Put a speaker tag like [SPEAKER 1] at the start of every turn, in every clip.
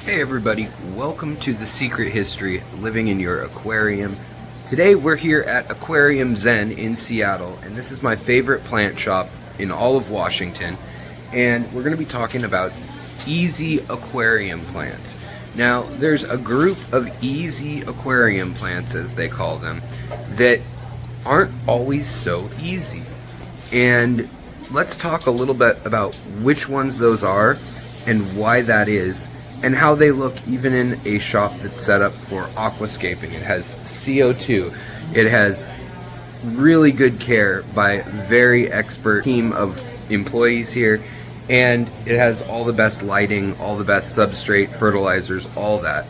[SPEAKER 1] Hey everybody, welcome to The Secret History, Living in Your Aquarium. Today we're here at Aquarium Zen in Seattle, and this is my favorite plant shop in all of Washington, and we're going to be talking about easy aquarium plants. Now, there's a group of easy aquarium plants, as they call them, that aren't always so easy. And let's talk a little bit about which ones those are and why that is, and how they look even in a shop that's set up for aquascaping. It has CO2. It has really good care by a very expert team of employees here, and it has all the best lighting, all the best substrate, fertilizers, all that.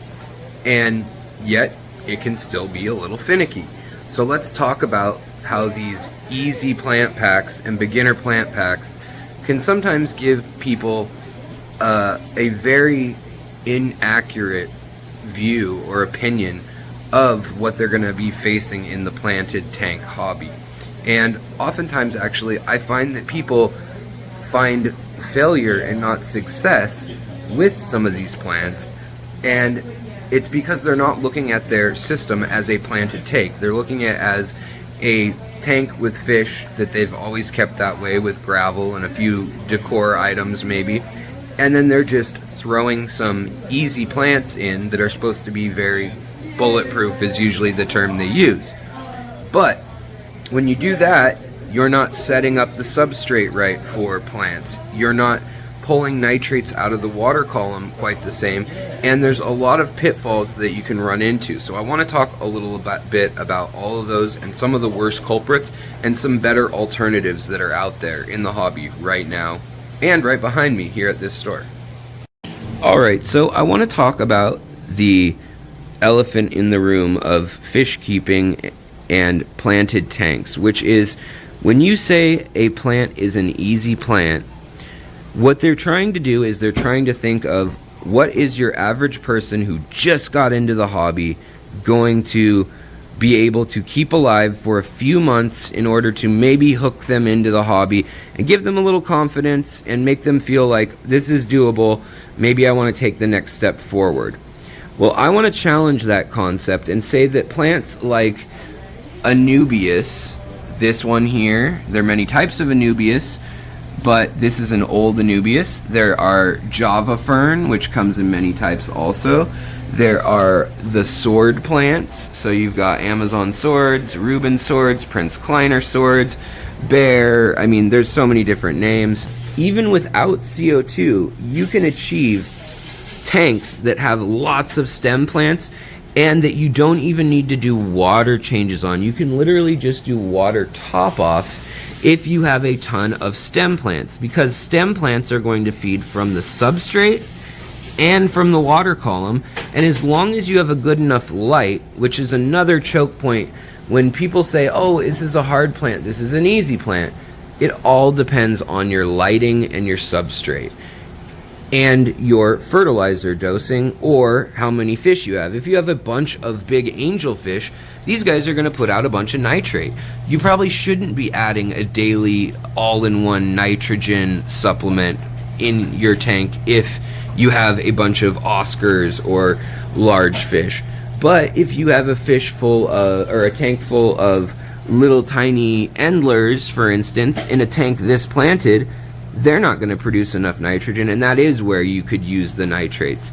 [SPEAKER 1] And yet, it can still be a little finicky. So let's talk about how these easy plant packs and beginner plant packs can sometimes give people a very inaccurate view or opinion of what they're going to be facing in the planted tank hobby. And oftentimes, actually, I find that people find failure and not success with some of these plants, and it's because they're not looking at their system as a planted tank. They're looking at it as a tank with fish that they've always kept that way, with gravel and a few decor items maybe, and then they're just throwing some easy plants in that are supposed to be very bulletproof, is usually the term they use. But when you do that, you're not setting up the substrate right for plants. You're not pulling nitrates out of the water column quite the same, and there's a lot of pitfalls that you can run into. So I want to talk a little bit about all of those and some of the worst culprits and some better alternatives that are out there in the hobby right now and right behind me here at this store. Alright, so I want to talk about the elephant in the room of fish keeping and planted tanks, which is when you say a plant is an easy plant, what they're trying to do is they're trying to think of what is your average person who just got into the hobby going to be able to keep alive for a few months in order to maybe hook them into the hobby and give them a little confidence and make them feel like this is doable. Maybe I want to take the next step forward. Well, I want to challenge that concept and say that plants like Anubias, this one here, there are many types of Anubias, but this is an old Anubias. There are Java fern, which comes in many types also. There are the sword plants, so you've got Amazon swords, Reuben swords, Prince Kleiner swords, bear, I mean, there's so many different names. Even without CO2, you can achieve tanks that have lots of stem plants and that you don't even need to do water changes on. You can literally just do water top-offs if you have a ton of stem plants, because stem plants are going to feed from the substrate and from the water column, and as long as you have a good enough light, which is another choke point when people say, oh, this is a hard plant, this is an easy plant. It all depends on your lighting and your substrate and your fertilizer dosing or how many fish you have. If you have a bunch of big angelfish, these guys are going to put out a bunch of nitrate. You probably shouldn't be adding a daily all-in-one nitrogen supplement in your tank if you have a bunch of Oscars or large fish. But if you have a fish full or a tank full of little tiny endlers, for instance, in a tank this planted, they're not going to produce enough nitrogen, and that is where you could use the nitrates.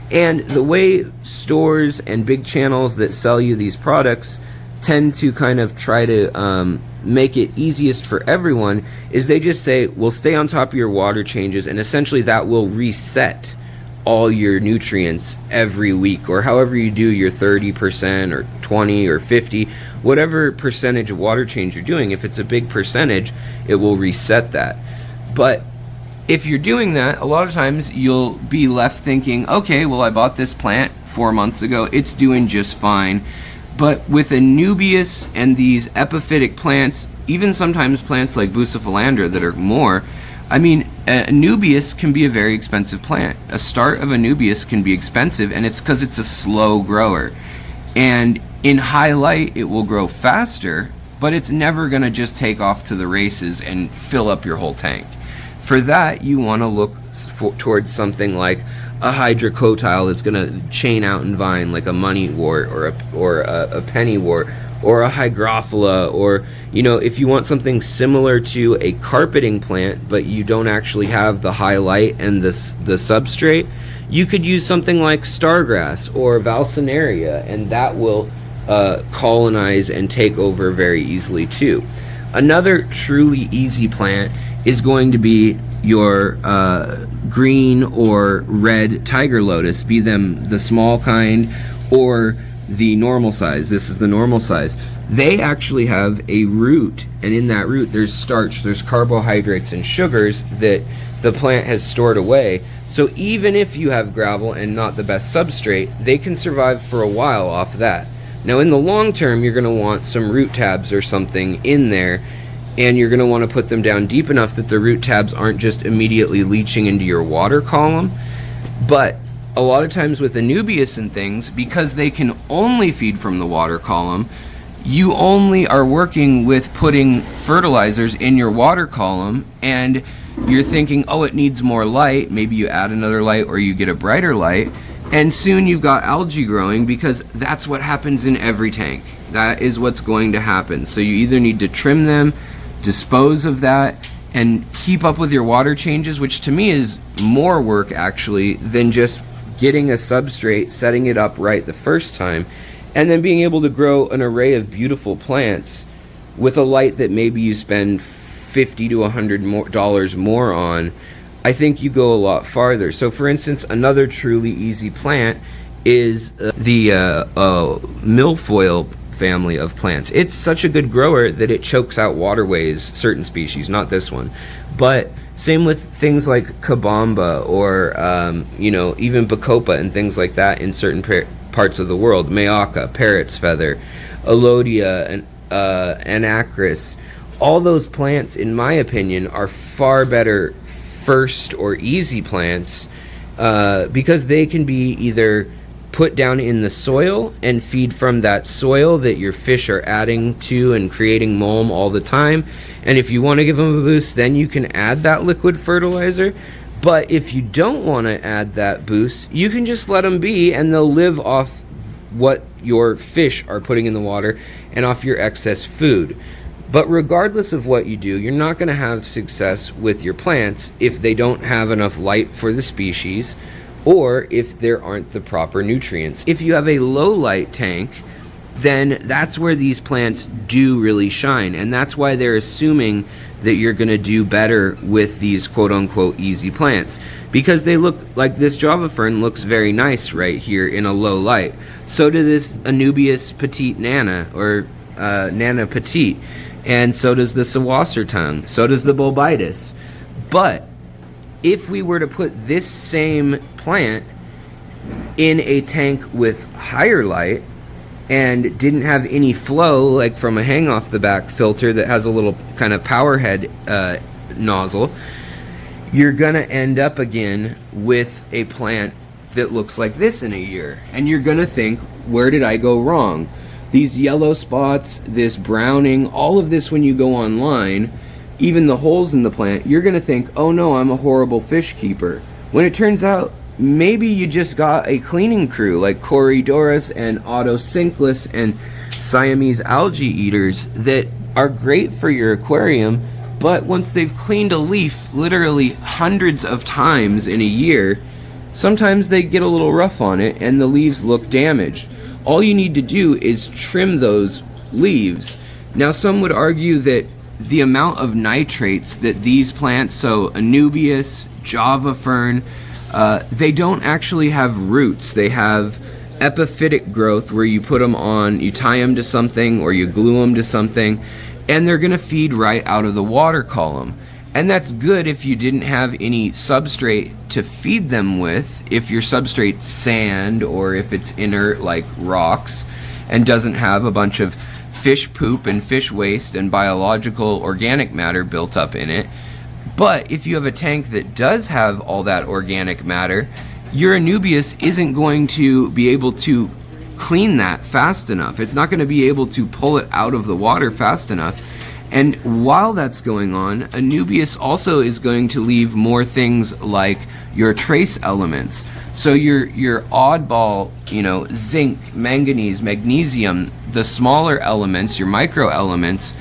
[SPEAKER 1] And the way stores and big channels that sell you these products tend to kind of try to make it easiest for everyone is they just say, well, stay on top of your water changes, and essentially that will reset all your nutrients every week, or however you do your 30% or 20 or 50, whatever percentage of water change you're doing. If it's a big percentage, it will reset that. But if you're doing that, a lot of times you'll be left thinking, okay, well, I bought this plant 4 months ago, it's doing just fine. But with Anubias and these epiphytic plants, even sometimes plants like Bucephalandra that are more, I mean, Anubias can be a very expensive plant. A start of Anubias can be expensive, and it's because it's a slow grower. And in high light, it will grow faster, but it's never going to just take off to the races and fill up your whole tank. For that, you want to look towards something like a hydrocotyle that's going to chain out and vine like a money wort or a penny wort, or a hygrophila, or, you know, if you want something similar to a carpeting plant but you don't actually have the high light and the substrate, you could use something like stargrass or valsinaria, and that will colonize and take over very easily too. Another truly easy plant is going to be your green or red tiger lotus, be them the small kind or the normal size. This is the normal size. They actually have a root, and in that root there's starch, there's carbohydrates and sugars that the plant has stored away. So even if you have gravel and not the best substrate, they can survive for a while off that. Now in the long term, you're going to want some root tabs or something in there, and you're going to want to put them down deep enough that the root tabs aren't just immediately leaching into your water column. But a lot of times with Anubias and things, because they can only feed from the water column, you only are working with putting fertilizers in your water column, and you're thinking, oh, it needs more light. Maybe you add another light or you get a brighter light, and soon you've got algae growing, because that's what happens in every tank. That is what's going to happen. So you either need to trim them, dispose of that, and keep up with your water changes, which to me is more work actually than just getting a substrate, setting it up right the first time, and then being able to grow an array of beautiful plants with a light that maybe you spend $50 to $100 more on. I think you go a lot farther. So for instance, another truly easy plant is the milfoil family of plants. It's such a good grower that it chokes out waterways, certain species, not this one. But same with things like kabamba or you know, even bacopa and things like that in certain parts of the world. Mayaka, parrot's feather, alodia, and anacris. All those plants, in my opinion, are far better first or easy plants because they can be either put down in the soil and feed from that soil that your fish are adding to and creating mulm all the time. And if you want to give them a boost, then you can add that liquid fertilizer. But if you don't want to add that boost, you can just let them be, and they'll live off what your fish are putting in the water and off your excess food. But regardless of what you do, you're not going to have success with your plants if they don't have enough light for the species, or if there aren't the proper nutrients. If you have a low light tank, then that's where these plants do really shine, and that's why they're assuming that you're going to do better with these quote-unquote easy plants, because they look like this Java fern looks very nice right here in a low light. So does this Anubias petite nana, or nana petite, and so does the sawasser tongue, so does the bulbitis. But if we were to put this same plant in a tank with higher light and didn't have any flow, like from a hang off the back filter that has a little kind of power head nozzle, you're gonna end up again with a plant that looks like this in a year, and you're gonna think, where did I go wrong? These yellow spots, this browning, all of this, when you go online, even the holes in the plant, you're gonna think, oh no, I'm a horrible fish keeper. When it turns out, maybe you just got a cleaning crew like Corydoras and Autosynclus and Siamese algae eaters that are great for your aquarium, but once they've cleaned a leaf literally hundreds of times in a year, sometimes they get a little rough on it and the leaves look damaged. All you need to do is trim those leaves. Now, some would argue that the amount of nitrates that these plants, so Anubias, Java fern, they don't actually have roots. They have epiphytic growth where you put them on, you tie them to something or you glue them to something, and they're going to feed right out of the water column. And that's good if you didn't have any substrate to feed them with, if your substrate's sand or if it's inert like rocks and doesn't have a bunch of fish poop and fish waste and biological organic matter built up in it. But if you have a tank that does have all that organic matter, your Anubias isn't going to be able to clean that fast enough. It's not going to be able to pull it out of the water fast enough. And while that's going on, Anubias also is going to leave more things like your trace elements. So your oddball, zinc, manganese, magnesium, the smaller elements, your micro elements,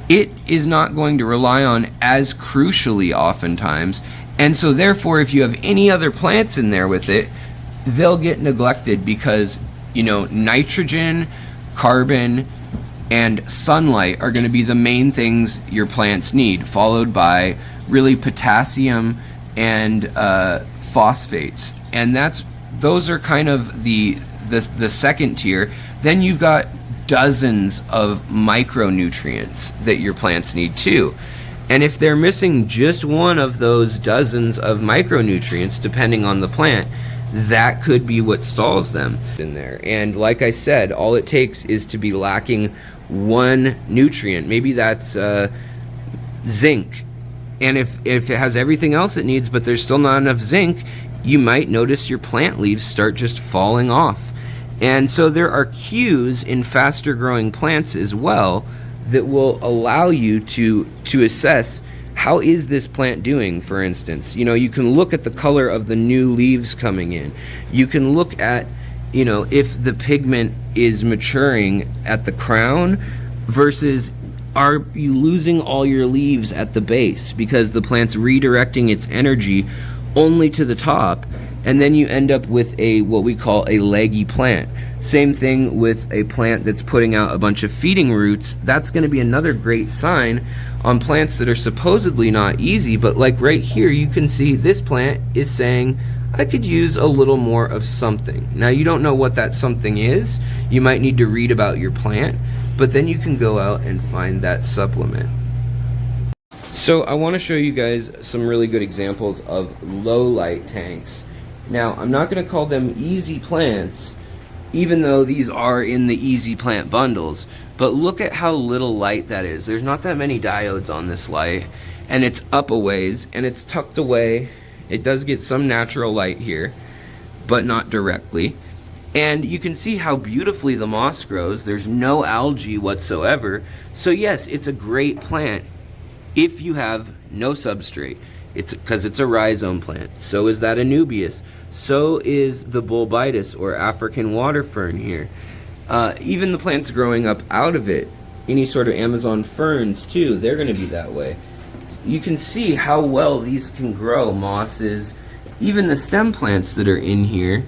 [SPEAKER 1] it is not going to rely on as crucially oftentimes. And so therefore, if you have any other plants in there with it, they'll get neglected because, nitrogen, carbon, and sunlight are going to be the main things your plants need, followed by really potassium and phosphates. And those are kind of the second tier. Then you've got dozens of micronutrients that your plants need too. And if they're missing just one of those dozens of micronutrients, depending on the plant, that could be what stalls them in there. And like I said, all it takes is to be lacking one nutrient. Maybe that's zinc. And if it has everything else it needs, but there's still not enough zinc, you might notice your plant leaves start just falling off. And so there are cues in faster growing plants as well that will allow you to assess, how is this plant doing, for instance. You can look at the color of the new leaves coming in. You can look at, if the pigment is maturing at the crown versus are you losing all your leaves at the base because the plant's redirecting its energy only to the top, and then you end up with what we call a leggy plant. Same thing with a plant that's putting out a bunch of feeding roots. That's going to be another great sign on plants that are supposedly not easy, but like right here you can see this plant is saying, I could use a little more of something. Now you don't know what that something is. You might need to read about your plant, but then you can go out and find that supplement. So I want to show you guys some really good examples of low light tanks. Now I'm not going to call them easy plants, even though these are in the easy plant bundles, but look at how little light that is. There's not that many diodes on this light, and it's up a ways, and it's tucked away. It does get some natural light here, but not directly. And you can see how beautifully the moss grows. There's no algae whatsoever. So yes, it's a great plant if you have no substrate. It's because it's a rhizome plant. So is that Anubias. So is the bulbitis or African water fern here. Even the plants growing up out of it, any sort of Amazon ferns too, they're going to be that way. You can see how well these can grow, mosses, even the stem plants that are in here.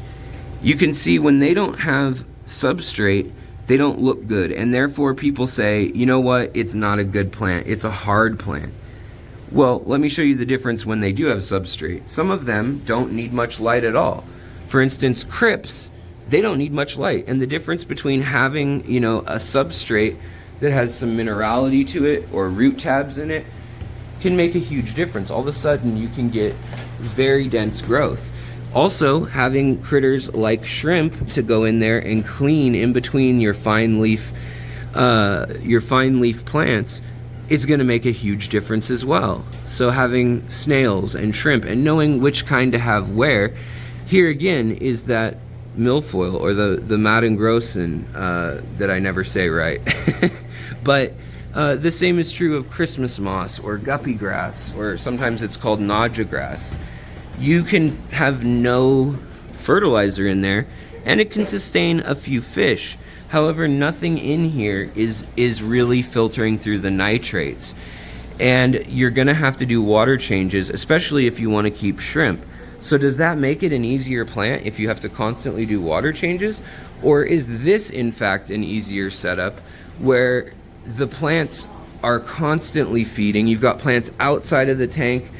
[SPEAKER 1] You can see when they don't have substrate, they don't look good, and therefore people say, you know what, it's not a good plant, it's a hard plant. Well, let me show you the difference when they do have substrate. Some of them don't need much light at all. For instance, crypts, they don't need much light, and the difference between having, a substrate that has some minerality to it or root tabs in it can make a huge difference. All of a sudden you can get very dense growth. Also, having critters like shrimp to go in there and clean in between your fine leaf plants is going to make a huge difference as well. So having snails and shrimp and knowing which kind to have where, here again is that milfoil or the Madden Grossin that I never say right. But the same is true of Christmas moss or guppy grass, or sometimes it's called naja grass. You can have no fertilizer in there and it can sustain a few fish. However, nothing in here is really filtering through the nitrates. And you're gonna have to do water changes, especially if you want to keep shrimp. So does that make it an easier plant if you have to constantly do water changes? Or is this in fact an easier setup where the plants are constantly feeding? You've got plants outside of the tank,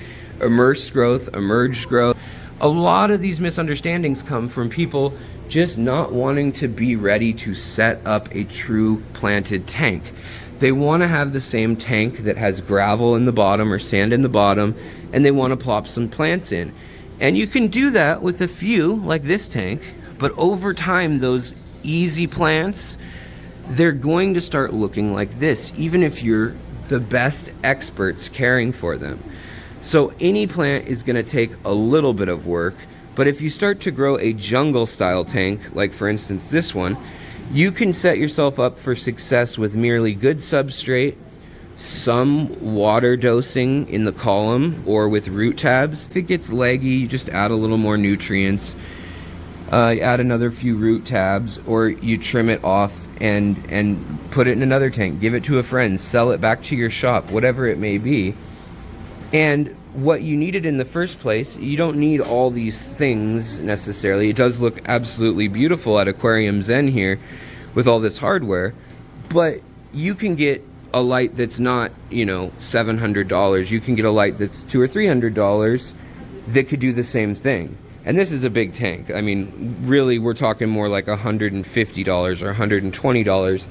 [SPEAKER 1] immersed growth, emerged growth. A lot of these misunderstandings come from people just not wanting to be ready to set up a true planted tank. They want to have the same tank that has gravel in the bottom or sand in the bottom, and they want to plop some plants in. And you can do that with a few, like this tank, but over time, those easy plants, they're going to start looking like this, even if you're the best experts caring for them. So any plant is going to take a little bit of work, but if you start to grow a jungle style tank, like for instance this one, you can set yourself up for success with merely good substrate, some water dosing in the column or with root tabs. If it gets leggy, you just add a little more nutrients. Add another few root tabs, or you trim it off and put it in another tank. Give it to a friend, sell it back to your shop, whatever it may be. And what you needed in the first place, you don't need all these things necessarily. It does look absolutely beautiful at Aquarium Zen here with all this hardware, but you can get a light that's not, you know, $700. You can get a light that's $200 or $300 that could do the same thing. And this is a big tank. I mean, really, we're talking more like $150 or $120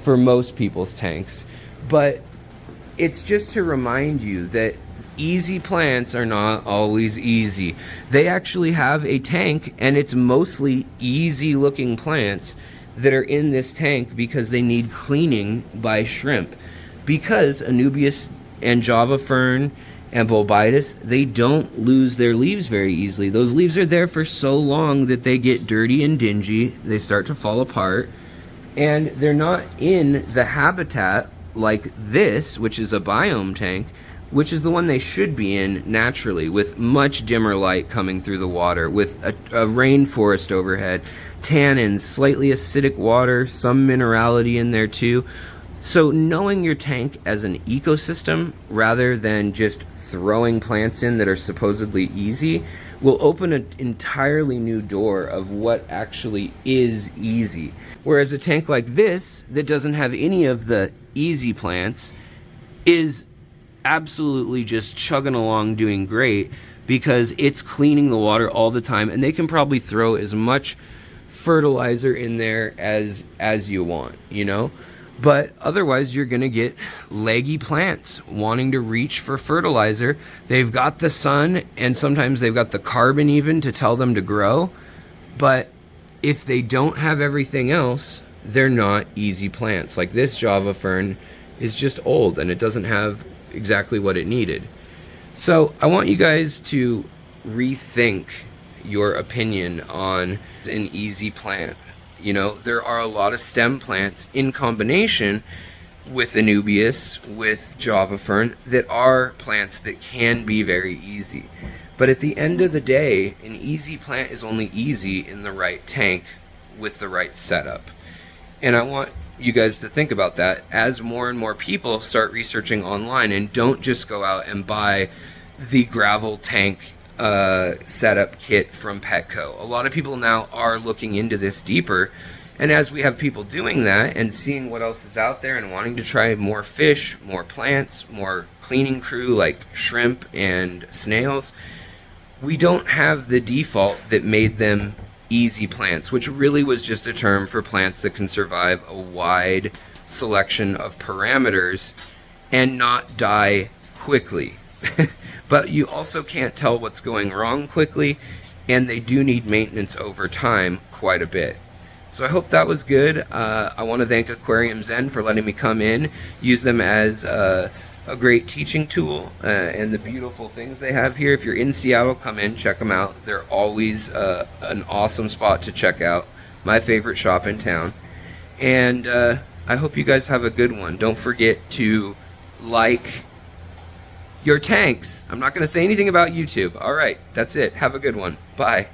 [SPEAKER 1] for most people's tanks. But it's just to remind you that easy plants are not always easy. They actually have a tank, and it's mostly easy looking plants that are in this tank because they need cleaning by shrimp. Because Anubias and Java fern and Bulbitis, they don't lose their leaves very easily. Those leaves are there for so long that they get dirty and dingy, they start to fall apart, and they're not in the habitat like this, which is a biome tank, which is the one they should be in naturally, with much dimmer light coming through the water, with a rainforest overhead, tannins, slightly acidic water, some minerality in there too. So knowing your tank as an ecosystem rather than just throwing plants in that are supposedly easy will open an entirely new door of what actually is easy. Whereas a tank like this that doesn't have any of the easy plants is absolutely just chugging along doing great because it's cleaning the water all the time, and they can probably throw as much fertilizer in there as you want, you know? But otherwise, you're going to get leggy plants wanting to reach for fertilizer. They've got the sun, and sometimes they've got the carbon even to tell them to grow. But if they don't have everything else, they're not easy plants. Like this Java fern is just old, and it doesn't have exactly what it needed. So I want you guys to rethink your opinion on an easy plant. You know, there are a lot of stem plants in combination with Anubias, with Java fern, that are plants that can be very easy. But at the end of the day, an easy plant is only easy in the right tank with the right setup. And I want you guys to think about that as more and more people start researching online, and don't just go out and buy the gravel tank setup kit from Petco. A lot of people now are looking into this deeper, and as we have people doing that and seeing what else is out there and wanting to try more fish, more plants, more cleaning crew like shrimp and snails, we don't have the default that made them easy plants, which really was just a term for plants that can survive a wide selection of parameters and not die quickly. But you also can't tell what's going wrong quickly, and they do need maintenance over time quite a bit. So I hope that was good. I want to thank Aquarium Zen for letting me come in, use them as a great teaching tool, and the beautiful things they have here. If you're in Seattle, come in, check them out. They're always an awesome spot to check out. My favorite shop in town. And I hope you guys have a good one. Don't forget to like your tanks. I'm not going to say anything about YouTube. All right, that's it. Have a good one. Bye.